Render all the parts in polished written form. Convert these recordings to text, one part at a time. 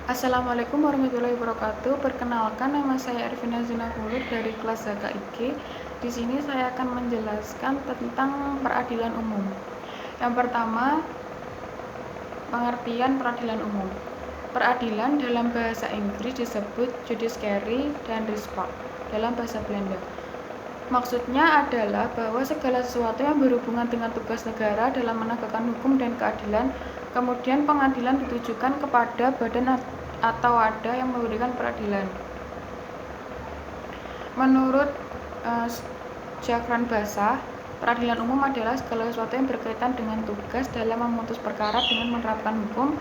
Assalamualaikum warahmatullahi wabarakatuh. Perkenalkan, nama saya Arvina Zinahulud dari kelas HKIG. Di sini saya akan menjelaskan tentang peradilan umum. Yang pertama, pengertian peradilan umum. Peradilan dalam bahasa Inggris disebut judiciary dan respect dalam bahasa Belanda. Maksudnya adalah bahwa segala sesuatu yang berhubungan dengan tugas negara dalam menegakkan hukum dan keadilan, kemudian pengadilan ditujukan kepada badan atau wadah yang memberikan peradilan. Menurut Jakran Basah, peradilan umum adalah segala sesuatu yang berkaitan dengan tugas dalam memutus perkara dengan menerapkan hukum,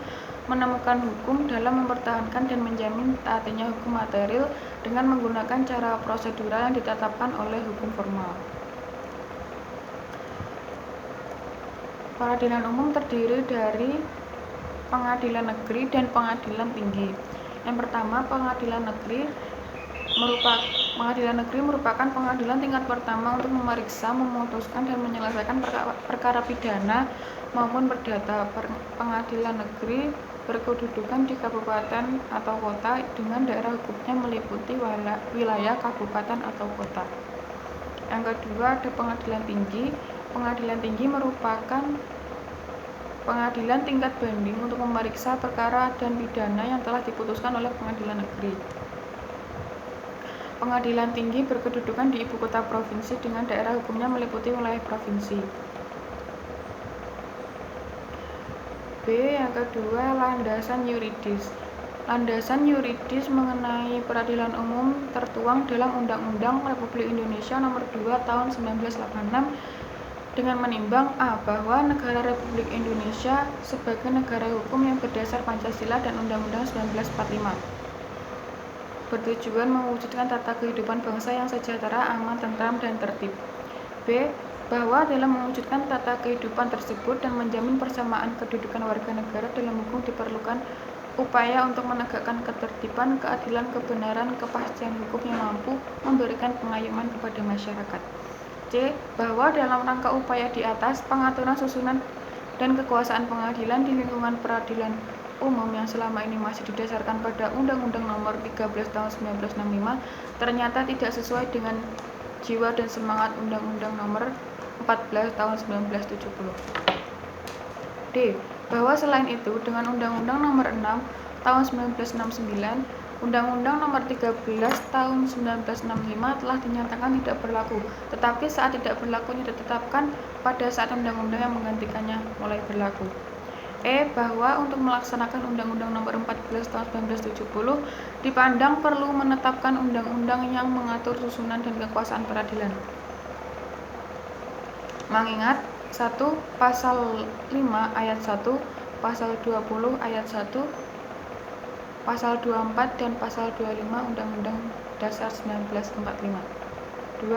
menemukan hukum dalam mempertahankan dan menjamin taatinya hukum material dengan menggunakan cara prosedural yang ditetapkan oleh hukum formal. Peradilan umum terdiri dari pengadilan negeri dan pengadilan tinggi. Yang pertama, pengadilan negeri merupakan pengadilan tingkat pertama untuk memeriksa, memutuskan, dan menyelesaikan perkara pidana maupun perdata. Pengadilan negeri berkedudukan di kabupaten atau kota dengan daerah hukumnya meliputi wilayah kabupaten atau kota. Yang kedua, ada pengadilan tinggi. Pengadilan tinggi merupakan pengadilan tingkat banding untuk memeriksa perkara dan pidana yang telah diputuskan oleh pengadilan negeri. Pengadilan tinggi berkedudukan di ibu kota provinsi dengan daerah hukumnya meliputi wilayah provinsi. B. Yang kedua, landasan yuridis. Landasan yuridis mengenai peradilan umum tertuang dalam Undang-Undang Republik Indonesia Nomor 2 Tahun 1986 dengan menimbang A. Bahwa negara Republik Indonesia sebagai negara hukum yang berdasar Pancasila dan Undang-Undang 1945 bertujuan mewujudkan tata kehidupan bangsa yang sejahtera, aman, tentram, dan tertib. B. Bahwa dalam mewujudkan tata kehidupan tersebut dan menjamin persamaan kedudukan warga negara dalam hukum diperlukan upaya untuk menegakkan ketertiban, keadilan, kebenaran, kepastian hukum yang mampu memberikan pengayuman kepada masyarakat. C. Bahwa dalam rangka upaya di atas, pengaturan susunan dan kekuasaan pengadilan di lingkungan peradilan umum yang selama ini masih didasarkan pada Undang-Undang Nomor 13 Tahun 1965 ternyata tidak sesuai dengan jiwa dan semangat Undang-Undang Nomor 14 Tahun 1970. D. Bahwa selain itu, dengan Undang-Undang Nomor 6 Tahun 1969, Undang-Undang Nomor 13 Tahun 1965 telah dinyatakan tidak berlaku, tetapi saat tidak berlakunya ditetapkan pada saat undang-undang yang menggantikannya mulai berlaku. E. Bahwa untuk melaksanakan Undang-Undang Nomor 14 Tahun 1970 dipandang perlu menetapkan undang-undang yang mengatur susunan dan kekuasaan peradilan. Mengingat 1. Pasal 5 ayat 1, Pasal 20 ayat 1, Pasal 24 dan Pasal 25 Undang-Undang Dasar 1945. 2.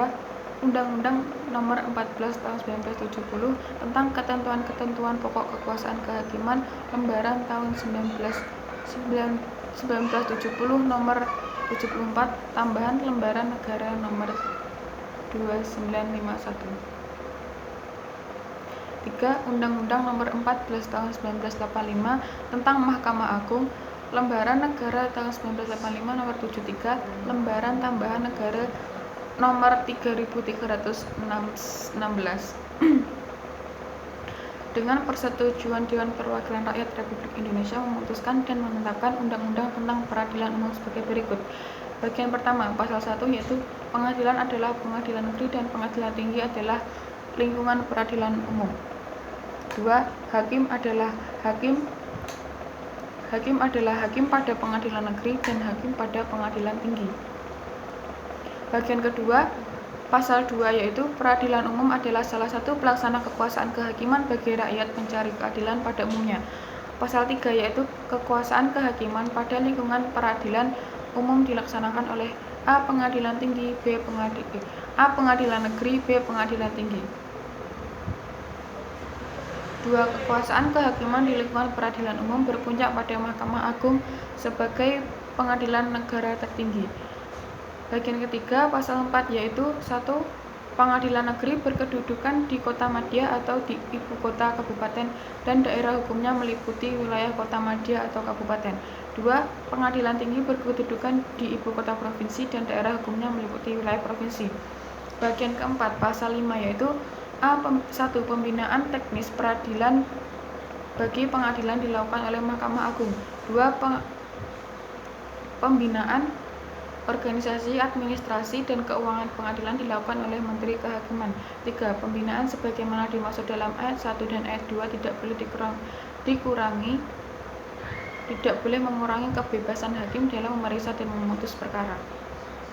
Undang-Undang Nomor 14 Tahun 1970 tentang ketentuan-ketentuan pokok kekuasaan kehakiman Lembaran tahun 1970 Nomor 74 Tambahan Lembaran Negara Nomor 2951. 3. Undang-Undang Nomor 14 Tahun 1985 tentang Mahkamah Agung Lembaran Negara tahun 1985 Nomor 73 Lembaran Tambahan Negara Nomor 3316 dengan persetujuan Dewan Perwakilan Rakyat Republik Indonesia memutuskan dan menetapkan undang-undang tentang peradilan umum sebagai berikut. Bagian pertama, pasal 1 yaitu pengadilan adalah pengadilan negeri dan pengadilan tinggi adalah lingkungan peradilan umum. 2. Hakim adalah hakim pada pengadilan negeri dan hakim pada pengadilan tinggi. Bagian kedua, pasal 2 yaitu peradilan umum adalah salah satu pelaksana kekuasaan kehakiman bagi rakyat mencari keadilan pada umumnya. Pasal 3 yaitu kekuasaan kehakiman pada lingkungan peradilan umum dilaksanakan oleh A. Pengadilan tinggi, A. Pengadilan negeri, B. Pengadilan tinggi. 2. Kekuasaan kehakiman di lingkungan peradilan umum berpuncak pada Mahkamah Agung sebagai pengadilan negara tertinggi. Bagian ketiga, pasal 4 yaitu 1. Pengadilan negeri berkedudukan di kota madya atau di ibu kota kabupaten dan daerah hukumnya meliputi wilayah kota madya atau kabupaten. 2. Pengadilan tinggi berkedudukan di ibu kota provinsi dan daerah hukumnya meliputi wilayah provinsi. Bagian keempat, pasal 5 yaitu A1. Pembinaan teknis peradilan bagi pengadilan dilakukan oleh Mahkamah Agung. 2. Pembinaan organisasi, administrasi, dan keuangan pengadilan dilakukan oleh Menteri Kehakiman. 3. Pembinaan sebagaimana dimaksud dalam ayat 1 dan ayat 2 tidak boleh mengurangi kebebasan hakim dalam memeriksa dan memutus perkara.